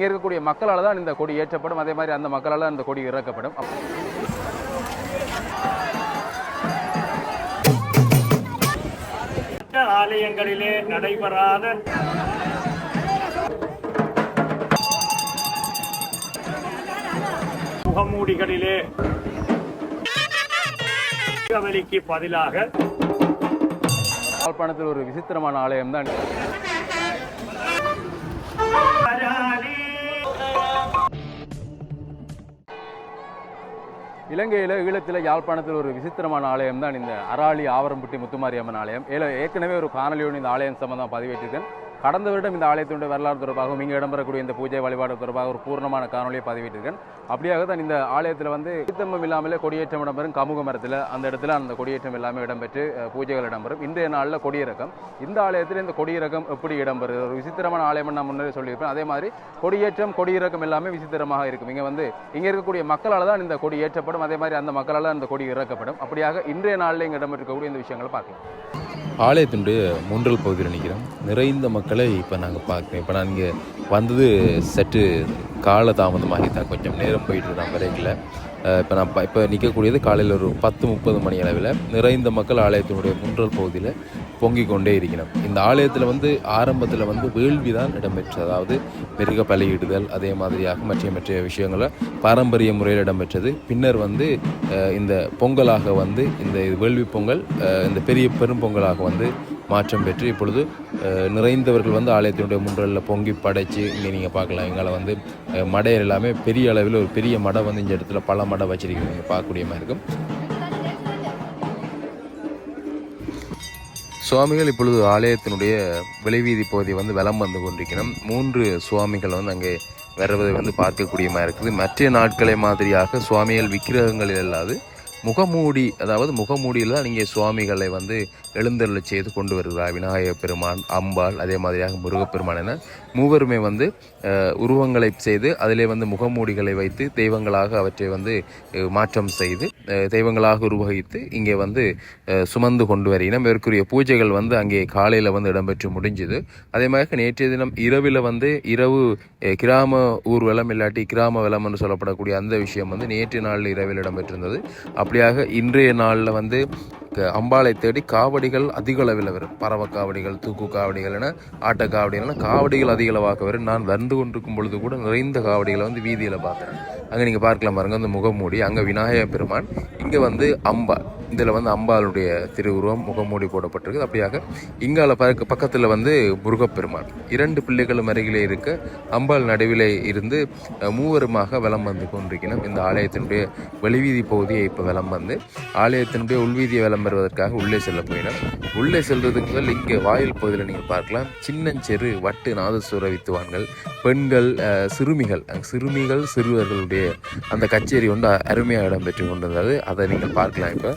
இங்கே இருக்கக்கூடிய மக்களால் தான் இந்த கொடி ஏற்றப்படும். அதே மாதிரி அந்த மக்களால் தான் இந்த கொடி இறக்கப்படும். ஆலயங்களிலே நடைபெறாத முகமூடிகளிலே கவலிக்கு பதிலாக யாழ்ப்பாணத்தில் ஒரு விசித்திரமான ஆலயம் தான். இலங்கையில் ஈழத்தில் யாழ்ப்பாணத்தில் ஒரு விசித்திரமான ஆலயம் தான் இந்த அராளி ஆவரம்பட்டி முத்துமாரியம்மன் ஆலயம். ஏற்கனவே ஒரு காணொலியோடு இந்த ஆலயம் சம்பந்தமாக பதிவேற்றிருக்கேன். கடந்த வருடம் இந்த ஆலயத்தினுடைய வரலாறு தொடர்பாகவும் இங்கே இடம்பெறக்கூடிய இந்த பூஜை வழிபாடு தொடர்பாக ஒரு பூர்ணமான காணொலியை பதிவிட்டிருக்கேன். அப்படியாக தான் இந்த ஆலயத்தில் வந்து சித்தம்பம் இல்லாமலே கொடியேற்றம் இடம்பெறும். கமுக மரத்தில் அந்த இடத்துல அந்த கொடியேற்றம் எல்லாமே இடம்பெற்று பூஜைகள் இடம்பெறும். இன்றைய நாளில் கொடியிறக்கம். இந்த ஆலயத்தில் இந்த கொடியிறக்கம் எப்படி இடம்பெறுது ஒரு விசித்திரமான ஆலயம் நான் முன்னரே சொல்லியிருப்பேன். அதே மாதிரி கொடியேற்றம் கொடியிறக்கம் எல்லாமே விசித்திரமாக இருக்கும். இங்கே இருக்கக்கூடிய மக்களால் தான் இந்த கொடி ஏற்றப்படும். அதே மாதிரி அந்த மக்களால் அந்த கொடி இறக்கப்படும். அப்படியாக இன்றைய நாளில் இங்கே இடம்பெற்றிருக்கக்கூடிய இந்த விஷயங்களை பார்க்கலாம். ஆலயத்தினுடைய மூன்றல் பகுதியில் நிற்கிறோம். நிறைந்த மக்களை இப்போ நாங்கள் பார்க்குறோம். இப்போ நான் இங்கே வந்தது சற்று கால தாமதமாகி தான் கொஞ்சம் நேரம் போயிட்டு தான் வரைக்கல. இப்போ நிற்கக்கூடியது காலையில் ஒரு 10-30 மணி அளவில் நிறைந்த மக்கள் ஆலயத்தினுடைய மூன்றல் பகுதியில் பொங்கிக் கொண்டே இருக்கிறோம். இந்த ஆலயத்தில் வந்து ஆரம்பத்தில் வந்து வேள்வி தான் இடம்பெற்றது. அதாவது மிருக பலியிடுதல் அதே மாதிரியாக மற்ற விஷயங்களை பாரம்பரிய முறையில் இடம்பெற்றது. பின்னர் வந்து இந்த பொங்கலாக வந்து இந்த வேள்வி பொங்கல் இந்த பெரிய பெரும் பொங்கலாக வந்து மாற்றம் பெற்று இப்பொழுது நிறைந்தவர்கள் வந்து ஆலயத்தினுடைய முன்றலில் பொங்கி படைச்சு இங்கே நீங்கள் பார்க்கலாம். எங்களை வந்து மடை எல்லாமே பெரிய அளவில் ஒரு பெரிய மடை வந்து இந்த இடத்துல பல மடை வச்சிருக்கீங்க. நீங்கள் பார்க்கக்கூடிய மாதிரி இருக்கும். சுவாமிகள் இப்பொழுது ஆலயத்தினுடைய வெளிவீதி பகுதி வந்து வலம் வந்து கொண்டிருக்கிறோம். 3 சுவாமிகள் வந்து அங்கே வருவதை வந்து பார்க்கக்கூடிய மாதிரி இருக்குது. மற்ற நாட்களை மாதிரியாக சுவாமிகள் விக்கிரகங்களில் இல்லாது முகமூடி, அதாவது முகமூடியில் தான் நீங்கள் சுவாமிகளை வந்து எழுந்தருளை செய்து கொண்டு வருகிறார். விநாயக பெருமான், அம்பாள், அதே மாதிரியாக முருகப்பெருமான் என மூவருமே வந்து உருவங்களை செய்து அதிலே வந்து முகமூடிகளை வைத்து தெய்வங்களாக அவற்றை வந்து மாற்றம் செய்து தெய்வங்களாக உருவகித்து இங்கே வந்து சுமந்து கொண்டு வருகிறோம். இதற்குரிய பூஜைகள் வந்து அங்கே காலையில் வந்து இடம்பெற்று முடிஞ்சுது. அதே மாதிரி நேற்றைய தினம் இரவில் வந்து இரவு கிராம ஊர்வலம் இல்லாட்டி கிராம வலம் என்று சொல்லப்படக்கூடிய அந்த விஷயம் வந்து நேற்றைய நாளில் இரவில் இடம்பெற்றிருந்தது. அப்படியாக இன்றைய நாளில் வந்து அம்பாளை தேடி காவடிகள் அதிக அளவில் வரும். பறவை காவடிகள், தூக்கு காவடிகள் என ஆட்ட காவடிகள் காவடிகள் அதிக அளவாக வரும். நான் வந்து கொண்டிருக்கும் பொழுது கூட நிறைந்த காவடிகளை வந்து வீதியில் பார்க்குறேன். அங்கே நீங்கள் பார்க்கலாம் பாருங்க, அந்த முகமூடி, அங்கே விநாயக பெருமான், இங்கே வந்து அம்பாள். இதில் வந்து அம்பாளுடைய திருவுருவம் முகமூடி போடப்பட்டிருக்கு. அப்படியாக இங்கால பக்கத்தில் வந்து முருகப்பெருமான் 2 பிள்ளைகளும் அருகிலே இருக்க அம்பாள் நடுவிலே இருந்து மூவருமாக வலம் வந்து கொண்டிருக்கணும். இந்த ஆலயத்தினுடைய வெளிவீதி பகுதியை இப்போ வலம் வந்து ஆலயத்தினுடைய உள்வீதியை வலம் வருவதற்காக உள்ளே செல்ல போயினோம். உள்ளே செல்வதற்கு முதல் இங்கே வாயில் பகுதியில் நீங்கள் பார்க்கலாம் சின்னஞ்சிறு வட்டு நாதசுர வித்துவான்கள், பெண்கள், சிறுமிகள் சிறுவர்களுடைய அந்த கச்சேரி வந்து அருமையாக இடம்பெற்று கொண்டிருந்தது. அதை நீங்கள் பார்க்கலாம். இப்போ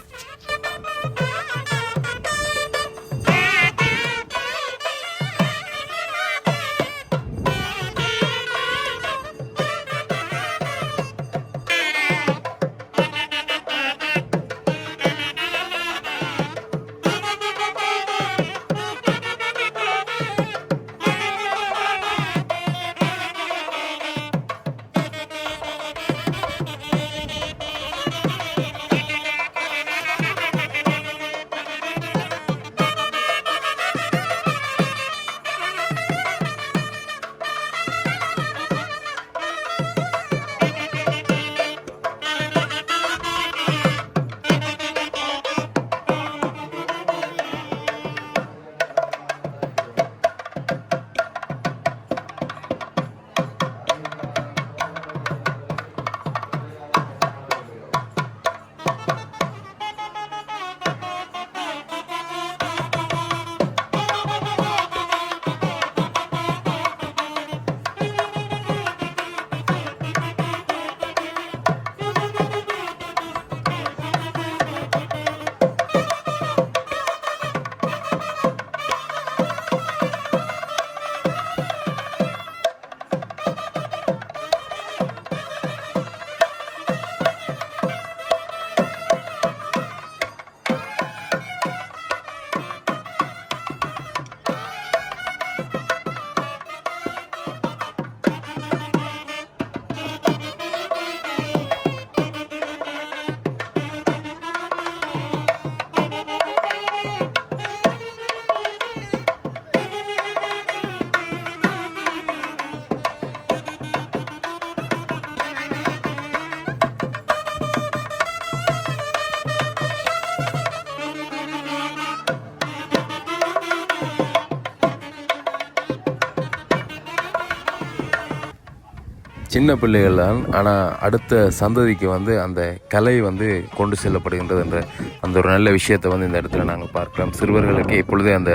சின்ன பிள்ளைகள் தான், ஆனால் அடுத்த சந்ததிக்கு வந்து அந்த கலை வந்து கொண்டு செல்லப்படுகின்றது என்ற அந்த ஒரு நல்ல விஷயத்தை வந்து இந்த இடத்துல நாங்கள் பார்க்கலாம். சிறுவர்களுக்கு இப்பொழுதே அந்த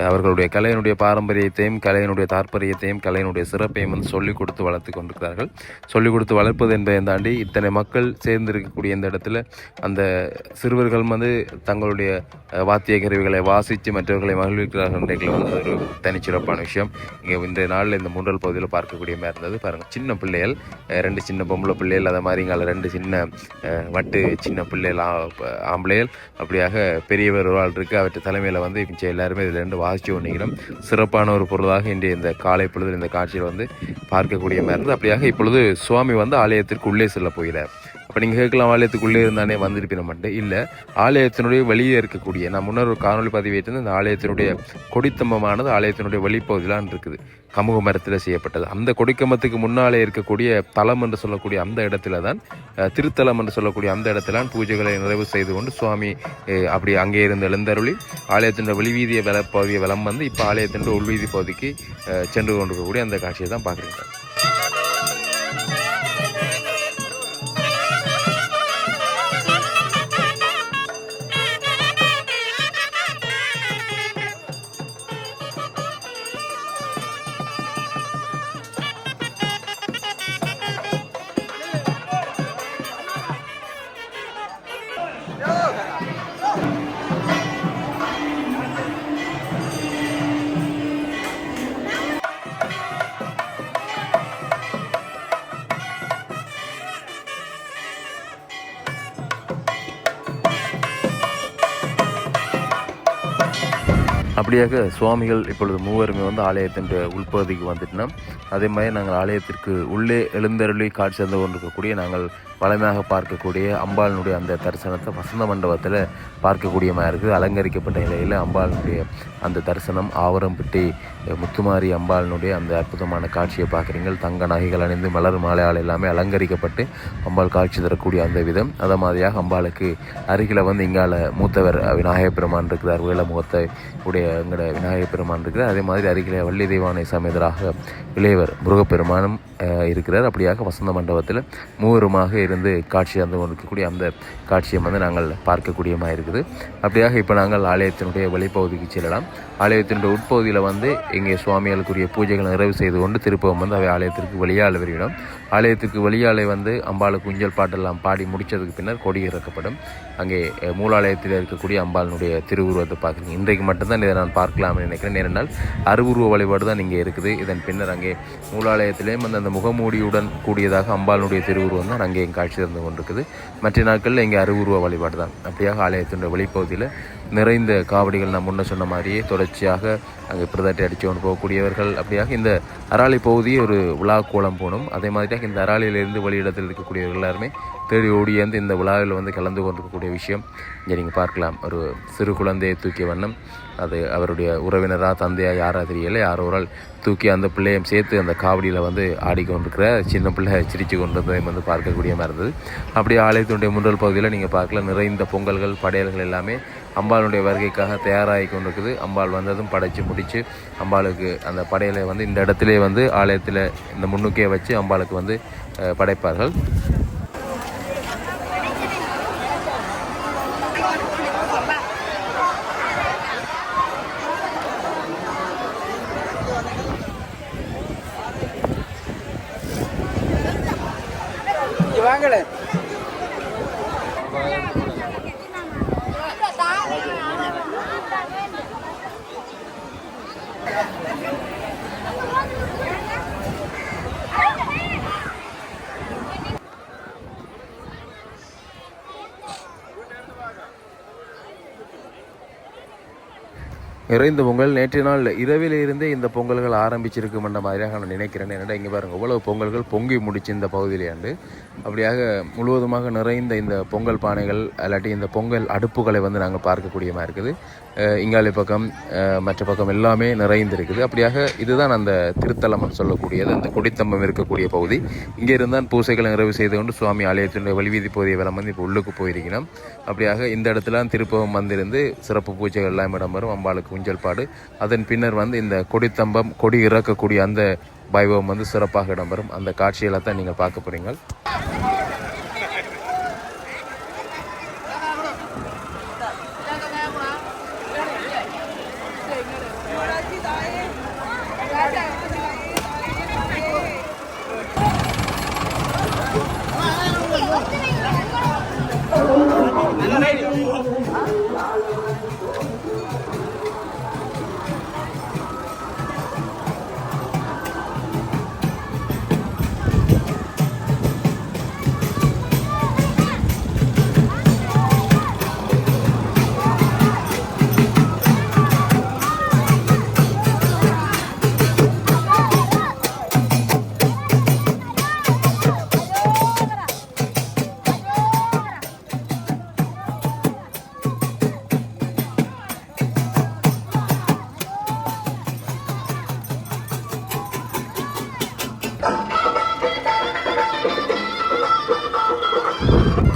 அவர்களுடைய கலையினுடைய பாரம்பரியத்தையும் கலையினுடைய தாற்பயத்தையும் கலையினுடைய சிறப்பையும் வந்து சொல்லிக் கொடுத்து வளர்த்து கொண்டிருக்கிறார்கள். சொல்லிக் கொடுத்து வளர்ப்பது என்பதை தாண்டி இத்தனை மக்கள் சேர்ந்திருக்கக்கூடிய இந்த இடத்துல அந்த சிறுவர்கள் வந்து தங்களுடைய வாத்திய கருவிகளை வாசித்து மற்றவர்களை மகிழ்விக்கிறார்கள் என்றைக்கு வந்து அது ஒரு தனிச்சிறப்பான விஷயம். இங்கே இன்றைய நாளில் இந்த மூன்றல் பகுதியில் பார்க்கக்கூடிய மாதிரி இருந்தது. பாருங்கள், சின்ன பிள்ளைகள், 2 சின்ன பொம்பளை பிள்ளைகள், அதை மாதிரி இங்கே 2 சின்ன வட்டு சின்ன பிள்ளைகள் ஆம்பளைகள், அப்படியாக பெரியவர் ஒரு ஆள் இருக்குது. அவற்றை தலைமையில் வந்து மிச்சம் எல்லாருமே இதில் 2 வாசித்து ஒன்றிக்கணும். சிறப்பான ஒரு பொருளாக இன்றைய இந்த காலை பொழுதில் இந்த காட்சியில் வந்து பார்க்கக்கூடிய மாதிரி இருந்தது. அப்படியாக இப்பொழுது சுவாமி வந்து ஆலயத்திற்கு உள்ளே செல்ல போகிறார். அப்போ நீங்கள் கேட்கலாம், ஆலயத்துக்குள்ளே இருந்தானே வந்திருப்பினோம்ட்டு. இல்லை, ஆலயத்தினுடைய வெளியே இருக்கக்கூடிய, நான் முன்னர் ஒரு காணொலி பதிவேற்றிருந்து, இந்த ஆலயத்தினுடைய கொடித்தம்பமானது ஆலயத்தினுடைய வெளிப்பகுதியிலான் இருக்குது, கமுக மரத்தில் செய்யப்பட்டது. அந்த கொடிக்கம்பத்துக்கு முன்னாலே இருக்கக்கூடிய தலம் என்று சொல்லக்கூடிய அந்த இடத்துல தான், திருத்தலம் என்று சொல்லக்கூடிய அந்த இடத்திலான் பூஜைகளை நிறைவு செய்து கொண்டு சுவாமி அப்படி அங்கே இருந்து எழுந்தருளி ஆலயத்தினுடைய வெளிவீதிய பகுதியை வலம் வந்து இப்போ ஆலயத்தினுடைய உள்வீதி பகுதிக்கு சென்று கொண்டிருக்கக்கூடிய அந்த காட்சியை தான் பார்க்குறீங்க. அப்படியாக சுவாமிகள் இப்பொழுது மூவருமே வந்து ஆலயத்தின் உள்பகுதிக்கு வந்துட்டோம்னா, அதே மாதிரி நாங்கள் ஆலயத்திற்கு உள்ளே எழுந்தருளி காட்சி தந்து கொண்டிருக்கக்கூடிய நாங்கள் வளமையாக பார்க்கக்கூடிய அம்பாளினுடைய அந்த தரிசனத்தை வசந்த மண்டபத்தில் பார்க்கக்கூடிய மாதிரி இருக்குது. அலங்கரிக்கப்பட்ட நிலையில் அம்பாளினுடைய அந்த தரிசனம், ஆவரம்பட்டி முத்துமாரி அம்பாளினுடைய அந்த அற்புதமான காட்சியை பார்க்குறீங்க. தங்க நகைகள் அணிந்து மலர் மாலையால் எல்லாமே அலங்கரிக்கப்பட்டு அம்பாள் காட்சி தரக்கூடிய அந்த விதம். அதே மாதிரியாக அம்பாளுக்கு அருகில் வந்து இங்கால மூத்தவர் விநாயகப் பெருமான் இருக்கிறார், வேலமுகத்தை உடைய எங்களோட விநாயகப் பெருமான் இருக்கிறார். அதே மாதிரி அருகிலே வள்ளி தெய்வானை சமேதராக இளையவர் முருகப்பெருமானும் இருக்கிறார். அப்படியாக வசந்த மண்டபத்தில் மூவருமாக இருந்து காட்சி தந்து கொண்டிருக்கக்கூடிய அந்த காட்சியை வந்து நாங்கள் பார்க்கக்கூடியமாக இருக்குது. அப்படியாக இப்போ நாங்கள் ஆலயத்தினுடைய வெளிப்பகுதிக்கு செல்லலாம். ஆலயத்தினுடைய உட்பகுதியில் வந்து இங்கே சுவாமிகளுக்குரிய பூஜைகள் நிறைவு செய்து கொண்டு திருப்பவும் வந்து அவை ஆலயத்திற்கு வெளியால் வருகிறோம். ஆலயத்திற்கு வெளியாலே வந்து அம்பாளுக்கு ஊஞ்சல் பாட்டெல்லாம் பாடி முடித்ததுக்கு பின்னர் கொடி இறக்கப்படும். அங்கே மூலாலயத்தில் இருக்கக்கூடிய அம்பாளினுடைய திருவுருவத்தை பார்க்குறீங்க. இன்றைக்கு மட்டும்தான் இதை நான் பார்க்கலாம்னு நினைக்கிறேன். ஏனென்றால் அருவுருவ வழிபாடு தான் இங்கே இருக்குது. இதன் பின்னர் அங்கே மூலாலயத்திலேயும் அந்த முகமூடியுடன் கூடியதாக அம்பாளுடைய திருவுருவம் தான் அங்கே காட்சி தந்து கொண்டிருக்குது. மற்ற நாட்களில் இங்கே அருவுருவ வழிபாடு தான். அப்படியாக ஆலயத்தினுடைய வெளிப்பகுதியில் நிறைந்த காவடிகள் நான் முன்ன சொன்ன மாதிரியே தொடர்ச்சியாக அங்கே பிரதாட்டி அடித்து கொண்டு போகக்கூடியவர்கள். அப்படியாக இந்த அராளி பகுதியை ஒரு விழா கோலம் போகணும். அதே மாதிரியாக இந்த அராளியிலிருந்து வெளியிடத்தில் இருக்கக்கூடியவர்கள் எல்லாருமே தேடி ஓடியந்து இந்த விழாவில் வந்து கலந்து கொண்டிருக்கக்கூடிய விஷயம் இங்கே நீங்கள் பார்க்கலாம். ஒரு சிறு குழந்தையை தூக்கிய வண்ணம், அது அவருடைய உறவினராக தந்தையாக யாராக தெரியலை, யாரோ ஒரு ஆள் தூக்கி அந்த பிள்ளையும் சேர்த்து அந்த காவடியில் வந்து ஆடிக்கொண்டிருக்கிற சின்ன பிள்ளை சிரித்து கொண்டிருந்ததையும் வந்து பார்க்கக்கூடிய மாதிரி இருந்தது. அப்படியே ஆலயத்தினுடைய முன்றல் பகுதியில் நீங்கள் பார்க்கலாம், நிறைந்த பொங்கல்கள் படையல்கள் எல்லாமே அம்பாளுடைய வருகைக்காக தயாராகி கொண்டிருக்குது. அம்பாள் வந்ததும் படைச்சு முடித்து அம்பாளுக்கு அந்த படையலை வந்து இந்த இடத்துல வந்து ஆலயத்தில் இந்த முன்னுக்கே வச்சு அம்பாளுக்கு வந்து படைப்பார்கள். வாங்கல நிறைந்த பொங்கல் நேற்றைய நாள் இரவிலிருந்தே இந்த பொங்கல்கள் ஆரம்பிச்சிருக்குமென்ற மாதிரியாக நான் நினைக்கிறேன். என்னடா இங்கே பாருங்கள் இவ்வளவு பொங்கல்கள் பொங்கி முடிச்சு இந்த பகுதியிலேயாண்டு அப்படியாக முழுவதுமாக நிறைந்த இந்த பொங்கல் பானைகள் இல்லாட்டி இந்த பொங்கல் அடுப்புகளை வந்து நாங்கள் பார்க்கக்கூடியமாக இருக்குது. இங்காலி பக்கம் மற்ற பக்கம் எல்லாமே நிறைந்திருக்குது. அப்படியாக இதுதான் அந்த திருத்தலம் சொல்லக்கூடியது, அந்த கொடித்தம்பம் இருக்கக்கூடிய பகுதி. இங்கே இருந்தால் பூசைகளை நிறைவு செய்து கொண்டு சுவாமி ஆலயத்தினுடைய வழிவீதி பகுதியை வலம் வந்து இப்போ உள்ளுக்கு போயிருக்கணும். அப்படியாக இந்த இடத்துல திருப்பவம் வந்திருந்து சிறப்பு பூஜைகள் எல்லாம் இடம்பெறும். அம்பாளுக்கு ஊஞ்சல் பாடு, அதன் பின்னர் வந்து இந்த கொடித்தம்பம் கொடி இறக்கக்கூடிய அந்த வைபவம் வந்து சிறப்பாக இடம்பெறும். அந்த காட்சிகளை தான் நீங்கள் பார்க்க போறீங்க.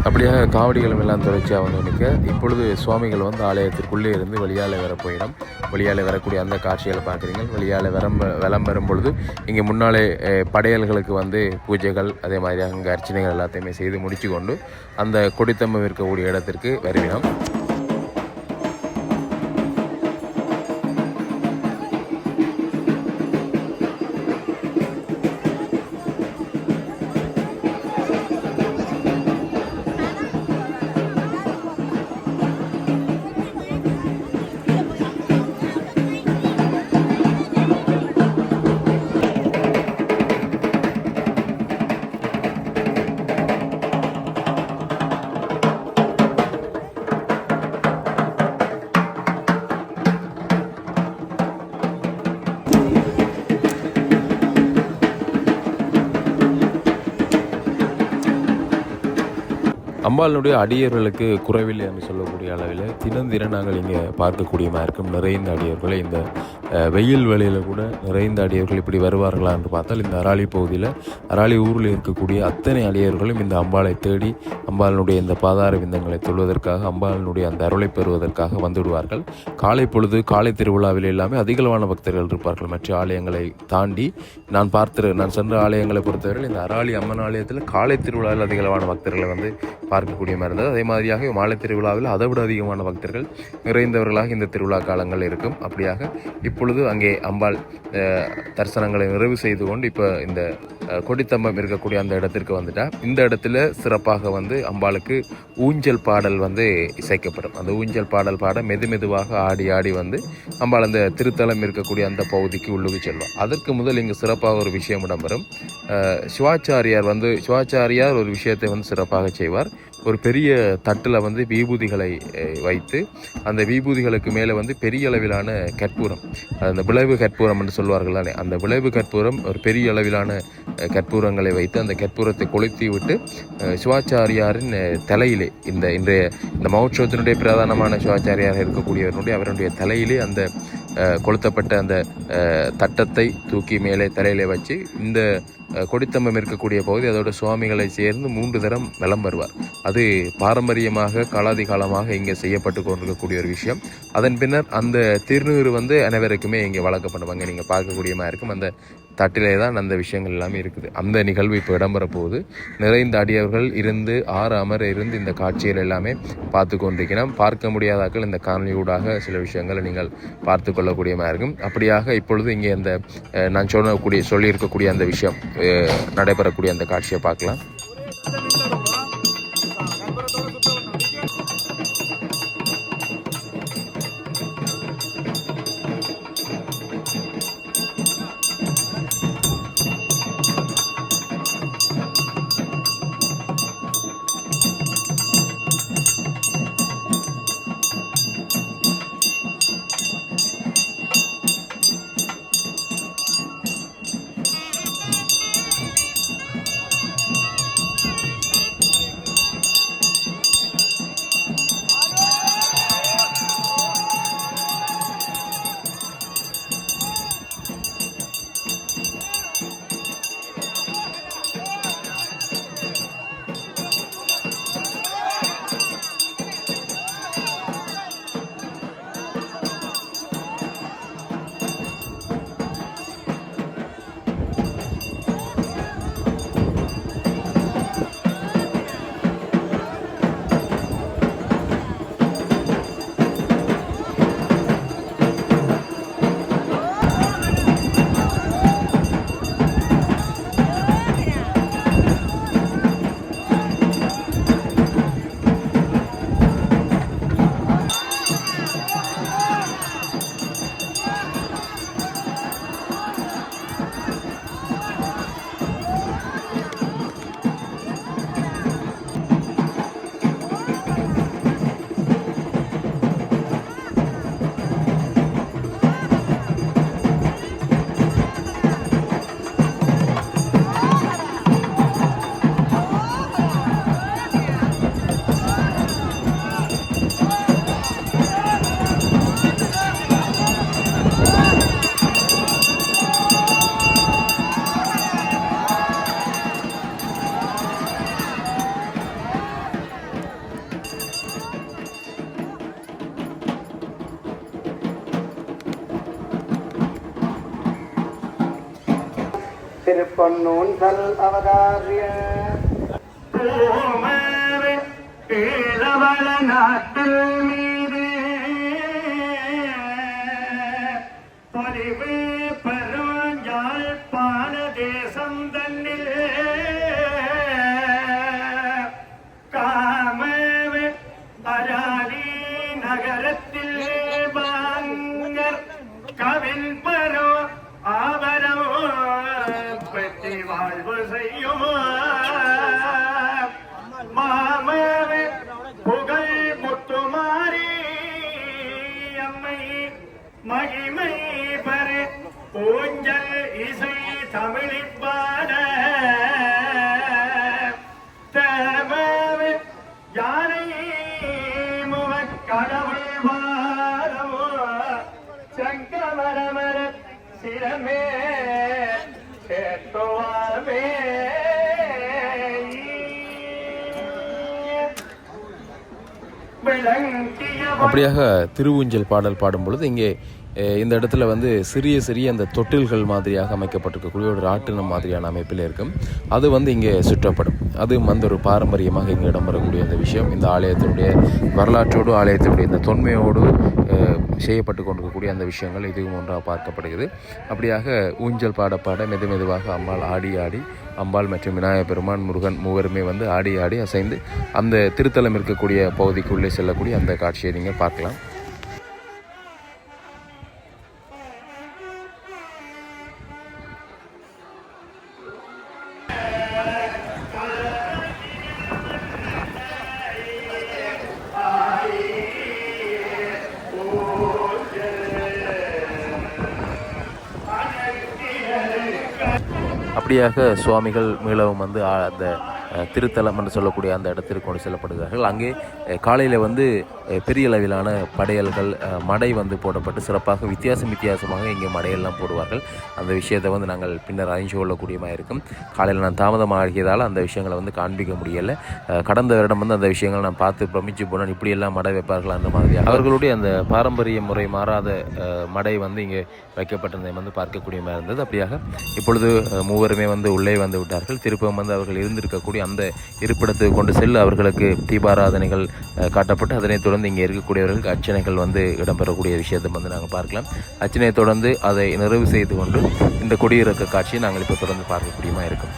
அப்படியாக காவடிகளும் எல்லாம் தொடர்ச்சியாக வந்து நிற்க இப்பொழுது சுவாமிகள் வந்து ஆலயத்திற்குள்ளே இருந்து வெளியால் வர போயிடும். வெளியால் வரக்கூடிய அந்த காட்சிகளை பார்க்குறீங்க. வெளியால் வலம் வரும் பொழுது இங்கே முன்னாலே படையல்களுக்கு வந்து பூஜைகள் அதே மாதிரி அங்கே அர்ச்சனைகள் எல்லாத்தையுமே செய்து முடித்து கொண்டு அந்த கொடித்தம்பம் இருக்கக்கூடிய இடத்திற்கு வருவினோம். அம்பாளுடைய அடியர்களுக்கு குறைவில்லை என்று சொல்லக்கூடிய அளவில் தினம் நாங்கள் இங்கே பார்க்கக்கூடியமாக இருக்கும். நிறைந்த அடியர்களை இந்த வெயில் வேளையில் கூட நிறைந்த அடியர்கள் இப்படி வருவார்களா என்று பார்த்தால் இந்த அராளி பகுதியில் அராளி ஊரில் இருக்கக்கூடிய அத்தனை அடியர்களும் இந்த அம்பாளை தேடி அம்பாளினுடைய இந்த பாதார விந்தங்களை தொழுவதற்காக அம்பாளினுடைய அந்த அருளை பெறுவதற்காக வந்துவிடுவார்கள். காலை பொழுது காலை திருவிழாவில் எல்லாமே அதிகளவான பக்தர்கள் இருப்பார்கள். மற்ற ஆலயங்களை தாண்டி நான் சென்ற ஆலயங்களை பொறுத்தவரை இந்த அராளி அம்மன் ஆலயத்தில் காலை திருவிழாவில் அதிகளவான பக்தர்களை வந்து பார்க்கக்கூடிய மாதிரி இருந்தது. அதே மாதிரியாக மாலை திருவிழாவில் அதை விட அதிகமான பக்தர்கள் நிறைந்தவர்களாக இந்த திருவிழா காலங்கள் இருக்கும். அப்படியாக இப்பொழுது அங்கே அம்பாள் தரிசனங்களை நிறைவு செய்து கொண்டு இப்போ இந்த கொடித்தம்பம் இருக்கக்கூடிய அந்த இடத்திற்கு வந்துட்டா இந்த இடத்துல சிறப்பாக வந்து அம்பாளுக்கு ஊஞ்சல் பாடல் வந்து இசைக்கப்படும். அந்த ஊஞ்சல் பாடல் பாட மெதுவாக ஆடி ஆடி வந்து அம்பாள் அந்த திருத்தலம் இருக்கக்கூடிய அந்த பகுதிக்கு உள்ளுக்கு செல்வார். அதற்கு முதல் இங்கு சிறப்பாக ஒரு விஷயம் இடம்பெறும். சிவாச்சாரியார் ஒரு விஷயத்தை வந்து சிறப்பாக செய்வார். ஒரு பெரிய தட்டில் வந்து விபூதிகளை வைத்து அந்த விபூதிகளுக்கு மேலே வந்து பெரிய அளவிலான கற்பூரம், அந்த விளைவு கற்பூரம் என்று சொல்வார்களானே, அந்த விளைவு கற்பூரம் ஒரு பெரிய அளவிலான கற்பூரங்களை வைத்து அந்த கற்பூரத்தை கொளுத்தி விட்டு சிவாச்சாரியாரின் தலையிலே இன்றைய இந்த மகோற்சவத்தினுடைய பிரதானமான சிவாச்சாரியாக இருக்கக்கூடியவருடைய அவருடைய தலையிலே அந்த கொளுத்தப்பட்ட அந்த தட்டத்தை தூக்கி மேலே தலையிலே வச்சு இந்த கொடித்தம்பம் இருக்கக்கூடிய பகுதி அதோட சுவாமிகளை சேர்ந்து 3 தரம் வலம் வருவார். அது பாரம்பரியமாக காலாதி காலமாக இங்கே செய்யப்பட்டு கொண்டிருக்கக்கூடிய ஒரு விஷயம். அதன் பின்னர் அந்த திருநீர் வந்து அனைவருக்குமே இங்கே வழங்கப்படுவாங்க. நீங்கள் பார்க்கக்கூடியமாக இருக்கும் அந்த தட்டிலே தான் அந்த விஷயங்கள் எல்லாமே இருக்குது. அந்த நிகழ்வு இப்போ இடம்பெற போது நிறைந்த அடியவர்கள் இருந்து 6 அமர இருந்து இந்த காட்சிகள் எல்லாமே பார்த்து கொண்டிருக்கிறோம். பார்க்க முடியாதாக்கள் இந்த காணொலியூடாக சில விஷயங்களை நீங்கள் பார்த்து கொள்ளக்கூடியமாக இருக்கும். அப்படியாக இப்பொழுது இங்கே அந்த நான் சொல்லியிருக்கக்கூடிய அந்த விஷயம் நடைபெறக்கூடிய அந்த காட்சியை பார்க்கலாம். திருப்பொன்னூஞ்சல் அவதாரிய ஈழவள நாட்டில் மீது பொலிவு பெருஞ்சாழ்ப்பாண தேசம் தன்னில் காமவே அராலி நகரத்தில் பாங்கர் கவின் பரோ ஆவரமோ பெற்றி வாழ்வு செய்யும் மாமவே புகழ் முத்துமாரி அம்மை மகிமை பெற ஊஞ்சல் இசை தமிழிப்பாட தேவவே யானை முகக்கடவுள் வாரமோ சங்கமரமர சிரமே சேத்துவாமே அப்படியாக திருவூஞ்சல் பாடல் பாடும் பொழுது இங்கே இந்த இடத்துல வந்து சிறிய சிறிய அந்த தொட்டில்கள் மாதிரியாக அமைக்கப்பட்டிருக்கக்கூடிய ஒரு ராட்டினம் மாதிரியான அமைப்பில் இருக்கும். அது வந்து இங்கே சுற்றப்படும். அதுவும் வந்து ஒரு பாரம்பரியமாக இங்கே இடம்பெறக்கூடிய அந்த விஷயம். இந்த ஆலயத்தினுடைய வரலாற்றோடு ஆலயத்தினுடைய இந்த தொன்மையோடு செய்யப்பட்டு கொண்டிருக்கக்கூடிய அந்த விஷயங்கள் இதுவும் ஒன்றாக பார்க்கப்படுகிறது. அப்படியாக ஊஞ்சல் பாட மெது மெதுவாக அம்பாள் ஆடி ஆடி அம்பாள் மற்றும் விநாயகப் பெருமான் முருகன் மூவருமே வந்து ஆடி ஆடி அசைந்து அந்த திருத்தலம் இருக்கக்கூடிய பகுதிக்குள்ளே செல்லக்கூடிய அந்த காட்சியை நீங்கள் பார்க்கலாம். அப்படியாக சுவாமிகள் மீளவும் வந்து அந்த திருத்தலம் என்று சொல்லக்கூடிய அந்த இடத்திற்கு கொண்டு செல்லப்படுகிறார்கள். அங்கே காலையில் வந்து பெரிய அளவிலான படையல்கள் மடை வந்து போடப்பட்டு சிறப்பாக வித்தியாசமாக இங்கே மடையெல்லாம் போடுவார்கள். அந்த விஷயத்தை வந்து நாங்கள் பின்னர் அறிஞ்சு கொள்ளக்கூடியமாக இருக்கும். காலையில் நான் தாமதமாகியதால் அந்த விஷயங்களை வந்து காண்பிக்க முடியலை. கடந்த வருடம் வந்து அந்த விஷயங்களை நான் பார்த்து பிரமிச்சு போனேன். இப்படியெல்லாம் மடை வைப்பார்கள் அந்த மாதிரி அவர்களுடைய அந்த பாரம்பரிய முறை மாறாத மடை வந்து இங்கே வைக்கப்பட்டிருந்ததை வந்து பார்க்கக்கூடியமாக இருந்தது. அப்படியாக இப்பொழுது மூவருமே வந்து உள்ளே வந்து விட்டார்கள். திருப்பம் வந்து அவர்கள் இருந்திருக்கக்கூடிய அந்த இருப்பிடத்துக்கு கொண்டு செல்ல அவர்களுக்கு தீபாராதனைகள் காட்டப்பட்டு அதனைத் தொடர்ந்து இங்கே இருக்கக்கூடியவர்களுக்கு அர்ச்சனைகள் வந்து இடம்பெறக்கூடிய விஷயத்தை வந்து நாங்கள் பார்க்கலாம். அர்ச்சனையை தொடர்ந்து அதை நிறைவு செய்து கொண்டு இந்த கொடியிறக்க காட்சியை நாங்கள் இப்போ தொடர்ந்து பார்க்கக்கூடியமாக இருக்கும்.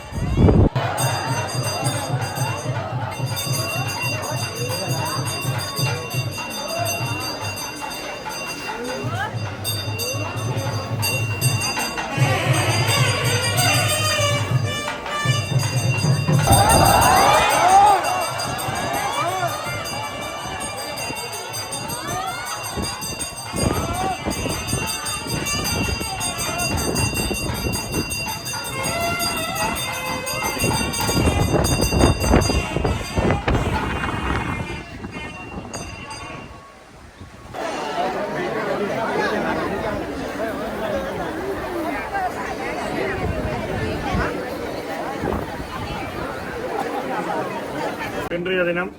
இன்றைய தினம்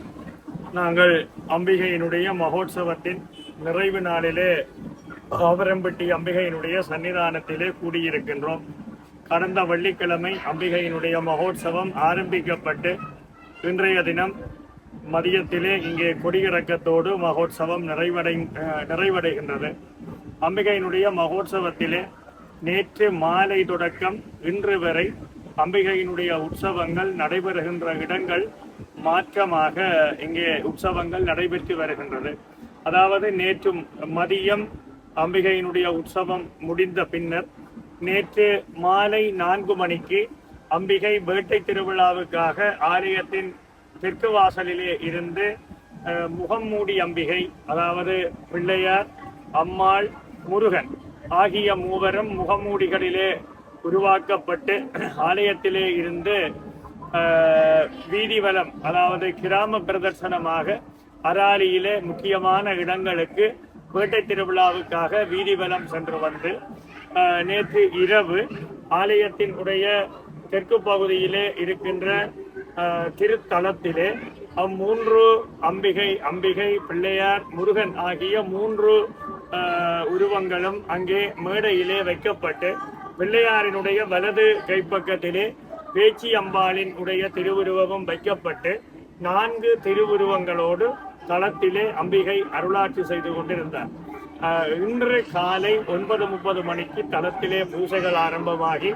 நாங்கள் அம்பிகையினுடைய மகோத்சவத்தின் நிறைவு நாளிலே ஆவரம்பட்டி அம்பிகையினுடைய சன்னிதானத்திலே கூடியிருக்கின்றோம். கடந்த வெள்ளிக்கிழமை அம்பிகையினுடைய மகோத்சவம் ஆரம்பிக்கப்பட்டு இன்றைய தினம் மதியத்திலே இங்கே கொடியிறக்கத்தோடு மகோத்சவம் நிறைவடைகின்றது. அம்பிகையினுடைய மகோத்சவத்திலே நேற்று மாலை தொடக்கம் இன்று வரை அம்பிகையினுடைய உற்சவங்கள் நடைபெறுகின்ற இடங்கள் மாற்றமாக இங்கே உற்சவங்கள் நடைபெற்று வருகின்றது. அதாவது நேற்று மதியம் அம்பிகையினுடைய உற்சவம் முடிந்த பின்னர் நேற்று மாலை 4 மணிக்கு அம்பிகை வேட்டை திருவிழாவுக்காக ஆலயத்தின் தெற்கு வாசலிலே இருந்து முகம்மூடி அம்பிகை, அதாவது பிள்ளையார், அம்மாள், முருகன் ஆகிய மூவரும் முகமூடிகளிலே உருவாக்கப்பட்டு ஆலயத்திலே இருந்து வீதிவலம், அதாவது கிராம பிரதர்சனமாக அராலியிலே முக்கியமான இடங்களுக்கு வேட்டை திருவிழாவுக்காக வீதிவலம் சென்று வந்து நேற்று இரவு ஆலயத்தின் உடைய தெற்கு பகுதியிலே இருக்கின்ற திருத்தலத்திலே அம்மூன்று அம்பிகை, பிள்ளையார், முருகன் ஆகிய 3 உருவங்களும் அங்கே மேடையிலே வைக்கப்பட்டு பிள்ளையாரினுடைய வலது கைப்பக்கத்திலே பேச்சி அம்பாளின் உடைய திருவுருவமும் வைக்கப்பட்டு 4 திருவுருவங்களோடு தளத்திலே அம்பிகை அருளாட்சி செய்து கொண்டிருந்தார். இன்று காலை 9:30 மணிக்கு தளத்திலே பூஜைகள் ஆரம்பமாகி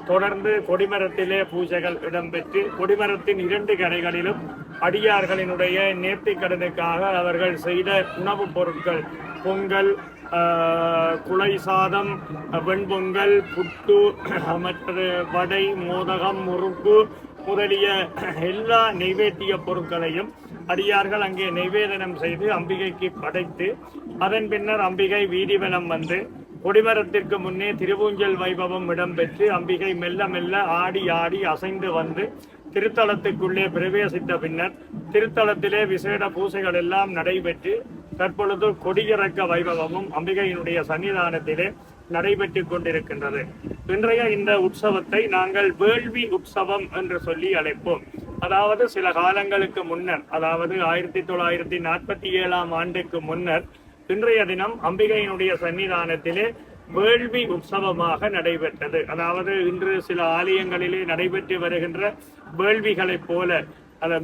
தொடர்ந்து கொடிமரத்திலே பூஜைகள் இடம்பெற்று கொடிமரத்தின் 2 கரைகளிலும் அடியார்களினுடைய நேர்த்திக் கடனுக்காக அவர்கள் செய்த உணவுப் பொருட்கள் பொங்கல், குலை சாதம், வெண்பொங்கல், புட்டு, மற்றது வடை, மோதகம், முறுக்கு முதலிய எல்லா நைவேத்திய பொருட்களையும் அடியார்கள் அங்கே நைவேதனம் செய்து அம்பிகைக்கு படைத்து அதன் பின்னர் அம்பிகை வீதிவலம் வந்து கொடிமரத்திற்கு முன்னே திருவூஞ்சல் வைபவம் இடம்பெற்று அம்பிகை மெல்ல மெல்ல ஆடி ஆடி அசைந்து வந்து திருத்தலத்துக்குள்ளே பிரவேசித்த பின்னர் திருத்தலத்திலே விசேட பூசைகள் எல்லாம் நடைபெற்று தற்பொழுது கொடியிறக்க வைபவமும் அம்பிகையினுடைய சன்னிதானத்திலே நடைபெற்றுக் கொண்டிருக்கின்றது. இன்றைய இந்த உற்சவத்தை நாங்கள் வேள்வி உற்சவம் என்று சொல்லி அழைப்போம். அதாவது சில காலங்களுக்கு முன்னர், அதாவது 1947 ஆண்டுக்கு முன்னர் இன்றைய தினம் அம்பிகையினுடைய சன்னிதானத்திலே வேள்வி உற்சவமாக நடைபெற்றது. அதாவது இன்று சில ஆலயங்களிலே நடைபெற்று வருகின்ற வேள்விகளைப் போல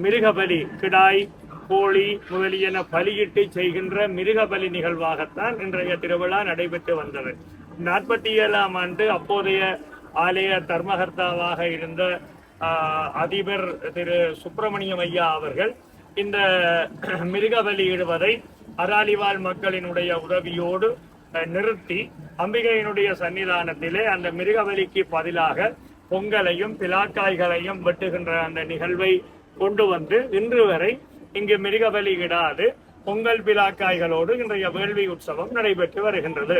மிருகபலி, கிடாய், கோழி முதலியன பலியிட்டு செய்கின்ற மிருகபலி நிகழ்வாகத்தான் இன்றைய திருவிழா நடைபெற்று வந்தது. 47 ஆண்டு அப்போதைய ஆலய தர்மகர்த்தாவாக இருந்த அதிபர் திரு சுப்பிரமணியம் ஐயா அவர்கள் இந்த மிருகபலியிடுவதை அராலிவாழ் மக்களினுடைய உதவியோடு நிறுத்தி அம்பிகையினுடைய சன்னிதானத்திலே அந்த மிருகபலிக்கு பதிலாக பொங்கலையும் பிலாக்காய்களையும் வெட்டுகின்ற அந்த நிகழ்வை கொண்டு வந்து இன்று வரை இங்கு மிருகபலி இடாது பொங்கல் பிலாக்காய்களோடு இன்றைய வேள்வி உற்சவம் நடைபெற்று வருகின்றது.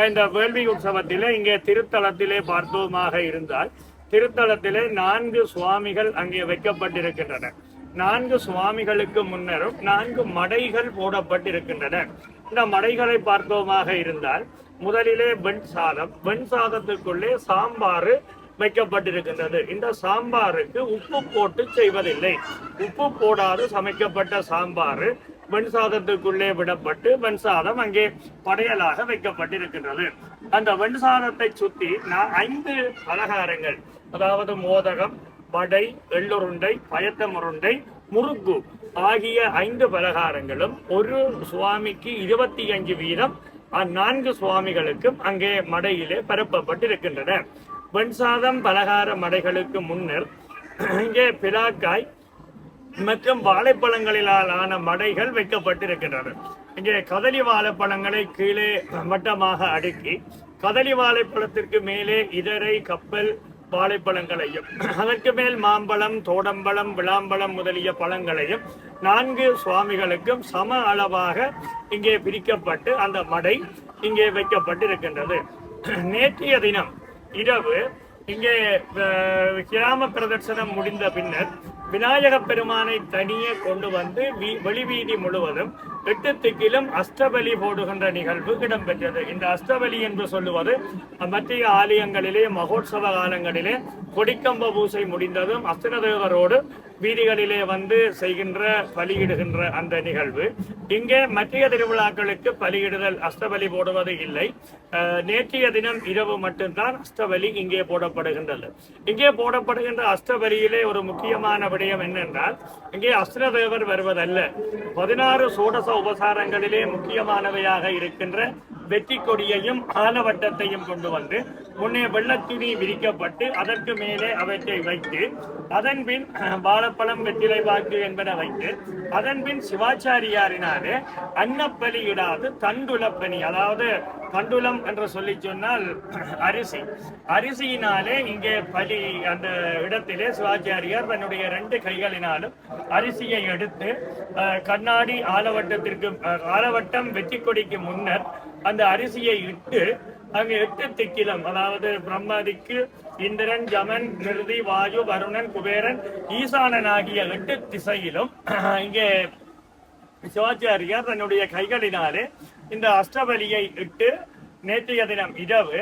இந்த வேள்வி உற்சவத்திலே இங்கே திருத்தலத்திலே பார்த்தோமாக இருந்தால் திருத்தலத்திலே 4 சுவாமிகள் அங்கே வைக்கப்பட்டிருக்கின்றன. 4 சுவாமிகளுக்கு முன்னரும் 4 மடைகள் போடப்பட்டிருக்கின்றன. இந்த மடைகளை பார்த்தோமாக இருந்தால் முதலிலே வெண் சாதம், வெண் சாதத்துக்குள்ளே சாம்பார் வைக்கப்பட்டிருக்கின்றது. இந்த சாம்பாருக்கு உப்பு போட்டு செய்வதில்லை. உப்பு போடாது சமைக்கப்பட்ட சாம்பார் வெண் சாதத்துக்குள்ளே விடப்பட்டு வெண் சாதம் அங்கே படையலாக வைக்கப்பட்டிருக்கின்றது. அந்த வெண் சாதத்தை சுத்தி 5 பலகாரங்கள், அதாவது மோதகம், வடை, எள்ளுருண்டை, பயத்தமுருண்டை, முறுக்கு ஆகிய 5 பலகாரங்களும் ஒரு சுவாமிக்கு 25 வீதம் 4 சுவாமிகளுக்கும் அங்கே மடையிலே பரப்பப்பட்டிருக்கின்றன. வெண்சாதம் பலகார மடைகளுக்கு முன்னர் இங்கே பிலாக்காய் மற்றும் வாழைப்பழங்களிலால் ஆன மடைகள் வைக்கப்பட்டிருக்கின்றன. இங்கே கதலி வாழைப்பழங்களை கீழே மட்டமாக அடுக்கி கதலி வாழைப்பழத்திற்கு மேலே இதரை, கப்பல் வாழைப்பழங்களையும் அதற்கு மேல் மாம்பழம், தோடம்பழம், விளாம்பழம் முதலிய பழங்களையும் 4 சுவாமிகளுக்கும் சம அளவாக இங்கே பிரிக்கப்பட்டு அந்த மடை இங்கே வைக்கப்பட்டிருக்கின்றது. நேற்றைய தினம் இரவு இங்கே கிராம பிரதர்சனம் முடிந்த பின்னர் விநாயக பெருமானை தனியே கொண்டு வந்து வெளிவீதி முழுவதும் 8 திக்கிலும் அஷ்டபலி போடுகின்ற நிகழ்வு இடம்பெற்றது. இந்த அஷ்டபலி என்று சொல்லுவது மத்திய ஆலயங்களிலே மகோத்சவ காலங்களிலே கொடிக்கம்ப பூசை முடிந்ததும் அஸ்திரதேவரோடு வீதிகளிலே வந்து செய்கின்ற பலியிடுகின்ற அந்த நிகழ்வு. இங்கே மத்திய திருவிழாக்களுக்கு பலியிடுதல், அஷ்டபலி போடுவது இல்லை. நேற்றைய தினம் இரவு மட்டும்தான் அஷ்டபலி இங்கே போடப்படுகின்றது. இங்கே போடப்படுகின்ற அஷ்டபலியிலே ஒரு முக்கியமான விடயம் என்னென்றால் இங்கே அஸ்திரதேவர் வருவதல்ல. 16 சோடச உபசாரங்களிலே முக்கியமானவையாக இருக்கின்ற வெற்றி கொடியையும் ஆலவட்டத்தையும் கொண்டு வந்து முன்னே வெள்ளத்துணி விரிக்கப்பட்டு அதற்கு மேலே அவற்றை வைத்து அதன் பின் வாழைப்பழம், வெற்றிலை பாக்கு என்பன வைத்து அதன் பின் சிவாச்சாரியாரினாலே அன்னப்பலியிடாது தண்டுலப்பணி, அதாவது தண்டுலம் என்று சொல்லி சொன்னால் அரிசியினாலே இங்கே பலி அந்த இடத்திலே சிவாச்சாரியார் தன்னுடைய 2 கைகளினாலும் அரிசியை எடுத்து கண்ணாடி ஆலவட்டம் வெற்றி கொடிக்கு முன்னர் அந்த அரிசியை இட்டு அங்கு 8 திக்கிலும், அதாவது பிரம்மதிக்கு, இந்திரன், ஜமன், நிருதி, வாயு, வருணன், குபேரன், ஈசானன் ஆகிய 8 திசையிலும் இங்கே சிவாச்சாரியார் தன்னுடைய கைகளினாலே இந்த அஷ்டபலியை இட்டு நேற்றைய தினம் இரவு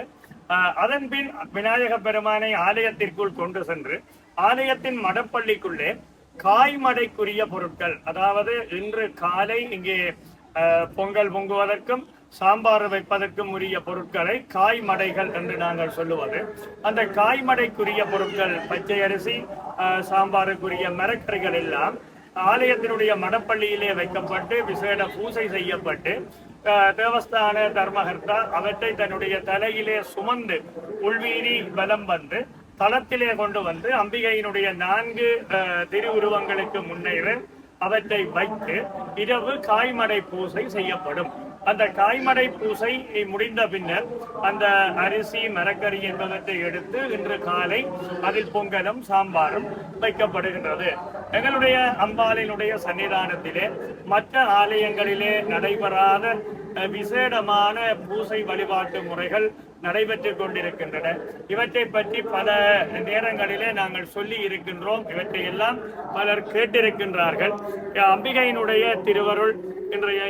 அதன் பின் விநாயக பெருமானை ஆலயத்திற்குள் கொண்டு சென்று ஆலயத்தின் மடப்பள்ளிக்குள்ளே காய்மடைக்குரிய பொருட்கள், அதாவது இன்று காலை இங்கே பொங்கல் பொங்குவதற்கும் சாம்பார் வைப்பதற்கும் உரிய பொருட்களை காய்மடைகள் என்று நாங்கள் சொல்லுவது. அந்த காய்மடைக்குரிய பொருட்கள் பச்சை அரிசி, சாம்பாருக்குரிய மரக்கறிகள் எல்லாம் ஆலயத்தினுடைய மடப்பள்ளியிலே வைக்கப்பட்டு விசேட பூசை செய்யப்பட்டு தேவஸ்தான தர்மகர்த்தா அவற்றை தன்னுடைய தலையிலே சுமந்து உள்வீதி பலம் வந்து தளத்திலே கொண்டு வந்து அம்பிகையினுடைய 4 திருவுருவங்களுக்கு முன்னேற அவற்றை வைத்து இரவு காய்மடை பூசை செய்யப்படும். அந்த காய்மடை பூசை முடிந்த பின்னர் அந்த அரிசி மரக்கறி என்பவற்றை எடுத்து இன்று காலை அதில் பொங்கலும் சாம்பாரும் வைக்கப்படுகின்றது. எங்களுடைய அம்பாளினுடைய சன்னிதானத்திலே மற்ற ஆலயங்களிலே நடைபெறாத விசேடமான பூசை வழிபாட்டு முறைகள் நடைபெற்றுக் கொண்டிருக்கின்றன. இவற்றை பற்றி பல நேரங்களிலே நாங்கள் சொல்லி இருக்கின்றோம். இவற்றை எல்லாம் பலர் கேட்டிருக்கின்றார்கள். அம்பிகையினுடைய திருவருள் இன்றைய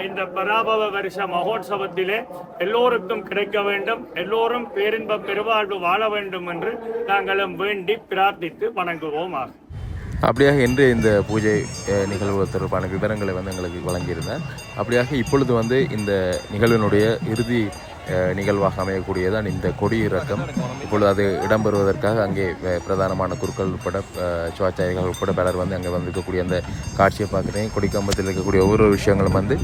இந்த பராபவ வருஷ மகோத்சவத்திலே எல்லோருக்கும் கிடைக்க வேண்டும், எல்லோரும் பேரின்ப பெருவாழ்வு வாழ வேண்டும் என்று நாங்களும் வேண்டி பிரார்த்தித்து வணங்குவோம். அப்படியாக இன்று இந்த பூஜை நிகழ்வு தொடர்பான விவரங்களை வந்து எங்களுக்கு வழங்கியிருந்தேன். அப்படியாக இப்பொழுது வந்து இந்த நிகழ்வினுடைய இறுதி நிகழ்வாக அமையக்கூடியதான் இந்த கொடியிறக்கம். இப்பொழுது அது இடம்பெறுவதற்காக அங்கே பிரதானமான குருக்கள் உட்பட சிவாச்சாரிகள் உட்பட பலர் வந்து அங்கே வந்து இருக்கக்கூடிய அந்த காட்சியை பார்க்குறேன். கொடிக்கம்பத்தில் இருக்கக்கூடிய ஒவ்வொரு விஷயங்களும் வந்து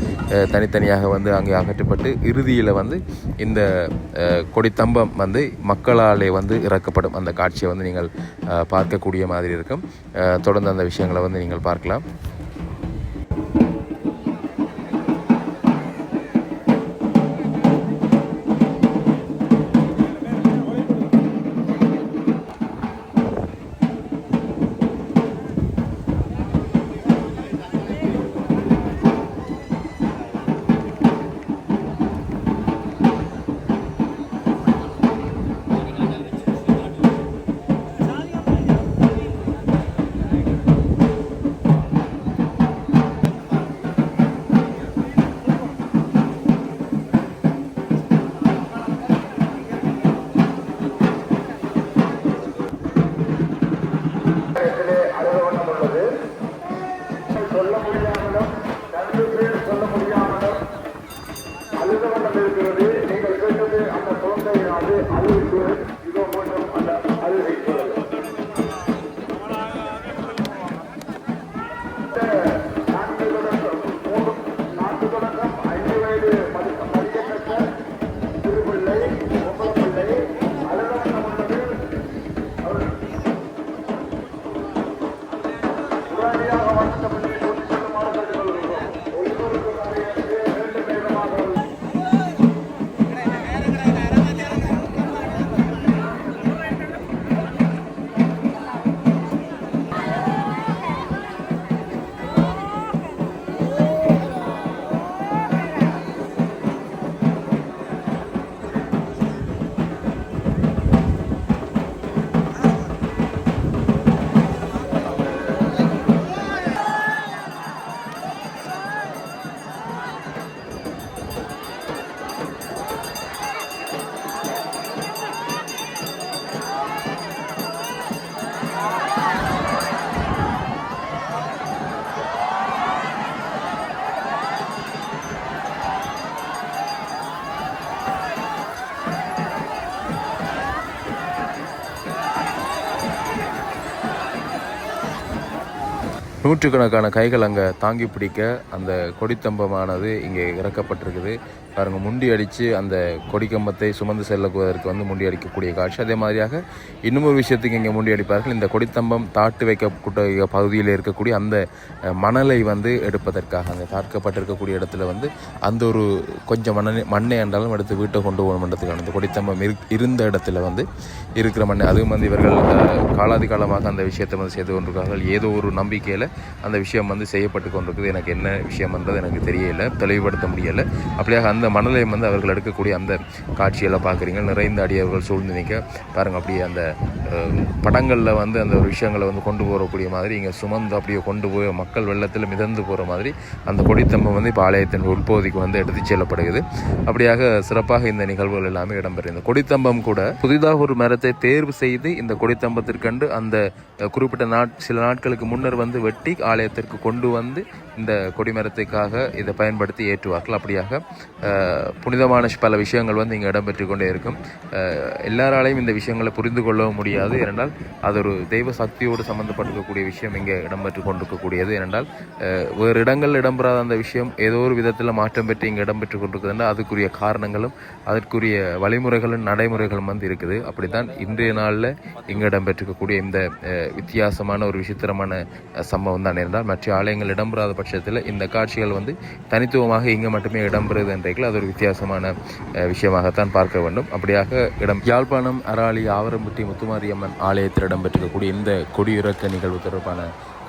தனித்தனியாக வந்து அங்கே அகற்றப்பட்டு இறுதியில் வந்து இந்த கொடித்தம்பம் வந்து மக்களாலே வந்து இறக்கப்படும் அந்த காட்சியை வந்து நீங்கள் பார்க்கக்கூடிய மாதிரி இருக்கும். தொடர்ந்து அந்த விஷயங்களை வந்து நீங்கள் பார்க்கலாம். நூற்றுக்கணக்கான கைகள் அங்கே தாங்கி பிடிக்க அந்த கொடித்தம்பமானது இங்கே இறக்கப்பட்டிருக்குது. பாருங்கள், முண்டி அடித்து அந்த கொடிக்கம்பத்தை சுமந்து செல்லுவதற்கு வந்து முண்டி அடிக்கக்கூடிய காட்சி. அதே மாதிரியாக இன்னொரு விஷயத்துக்கு இங்கே முண்டி அடிப்பார்கள். இந்த கொடித்தம்பம் தாட்டு வைக்கக்கூடிய பகுதியில் இருக்கக்கூடிய அந்த மணலை வந்து எடுப்பதற்காக அங்கே தாக்கப்பட்டிருக்கக்கூடிய இடத்துல வந்து அந்த ஒரு கொஞ்சம் மண்ணை என்றாலும் எடுத்து வீட்டை கொண்டு போகணுன்றதுக்கான அந்த கொடித்தம்பம் இருந்த இடத்துல வந்து இருக்கிற மண்ணை, அதுவும் வந்து இவர்கள் காலாதி காலமாக அந்த விஷயத்தை வந்து செய்து கொண்டிருக்கிறார்கள். ஏதோ ஒரு நம்பிக்கையில் அந்த விஷயம் வந்து செய்யப்பட்டு கொண்டிருக்குது. எனக்கு என்ன விஷயம்ன்றது எனக்கு தெரியலை, தெளிவுபடுத்த முடியலை. அப்படியாக அந்த மணலை வந்து அவர்கள் எடுக்கக்கூடிய அந்த காட்சியெல்லாம் பார்க்குறீங்க. நிறைந்த அடியவர்கள் சூழ்ந்து நிற்க பாருங்கள். அப்படியே அந்த படங்களில் வந்து அந்த ஒரு விஷயங்களை வந்து கொண்டு போகக்கூடிய மாதிரி இங்கே சுமந்து அப்படியே கொண்டு போய் மக்கள் வெள்ளத்தில் மிதந்து போகிற மாதிரி அந்த கொடித்தம்பம் வந்து இப்போ ஆலயத்தின் உட்பகுதிக்கு வந்து எடுத்து செல்லப்படுகிறது. அப்படியாக சிறப்பாக இந்த நிகழ்வுகள் எல்லாமே இடம்பெறும். இந்த கொடித்தம்பம் கூட புதிதாக ஒரு மரத்தை தேர்வு செய்து இந்த கொடித்தம்பத்திற்கண்டு அந்த குறிப்பிட்ட சில நாட்களுக்கு முன்னர் வந்து வெட்டி ஆலயத்திற்கு கொண்டு வந்து இந்த கொடிமரத்துக்காக இதை பயன்படுத்தி ஏற்றுவார்கள். அப்படியாக புனிதமான பல விஷயங்கள் வந்து இங்கே இடம்பெற்று கொண்டே இருக்கும். எல்லாராலையும் இந்த விஷயங்களை புரிந்து கொள்ளவும் முடியாது. ஏனென்றால் அது ஒரு தெய்வ சக்தியோடு சம்மந்தப்பட்டிருக்கக்கூடிய விஷயம் இங்கே இடம்பெற்று கொண்டிருக்கக்கூடியது. ஏனென்றால் வேறு இடங்களில் இடம்பெறாத அந்த விஷயம் ஏதோ ஒரு விதத்தில் மாற்றம் பெற்று இங்கே இடம்பெற்று கொண்டிருக்குதுன்னா அதுக்குரிய காரணங்களும் அதற்குரிய வழிமுறைகளும் நடைமுறைகளும் வந்து இருக்குது. அப்படித்தான் இன்றைய நாளில் இங்கே இடம்பெற்றிருக்கக்கூடிய இந்த வித்தியாசமான ஒரு விசித்திரமான சம்பவம் தான். இருந்தால் மற்ற ஆலயங்கள் இடம்பெறாத பட்சத்தில் இந்த காட்சிகள் வந்து தனித்துவமாக இங்கே மட்டுமே இடம்பெறுது என்றைகள் அது ஒரு வித்தியாசமான விஷயமாகத்தான் பார்க்க வேண்டும். அப்படியாக யாழ்ப்பாணம் அராளி ஆவரம்பட்டி முத்துமாரியம்மன் ஆலயத்தில் இடம்பெற்றிருக்கக்கூடிய இந்த கொடியிறக்க நிகழ்வு தொடர்பான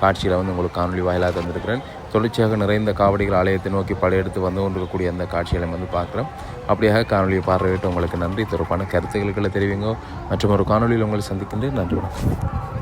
காட்சியில் வந்து உங்களுக்கு காணொலி வாயிலாக தந்திருக்கிறேன். தொடர்ச்சியாக நிறைந்த காவடிகள் ஆலயத்தை நோக்கி படையெடுத்து வந்து கொண்டிருக்கக்கூடிய அந்த காட்சிகளை வந்து பார்க்குறோம். அப்படியாக காணொலியை பார்வையிட்டு உங்களுக்கு நன்றி. தொடர்பான கருத்துக்களை தெரிவிங்க. மற்றும் ஒரு காணொலியில் உங்களை சந்திக்கின்றேன். நன்றி, வணக்கம்.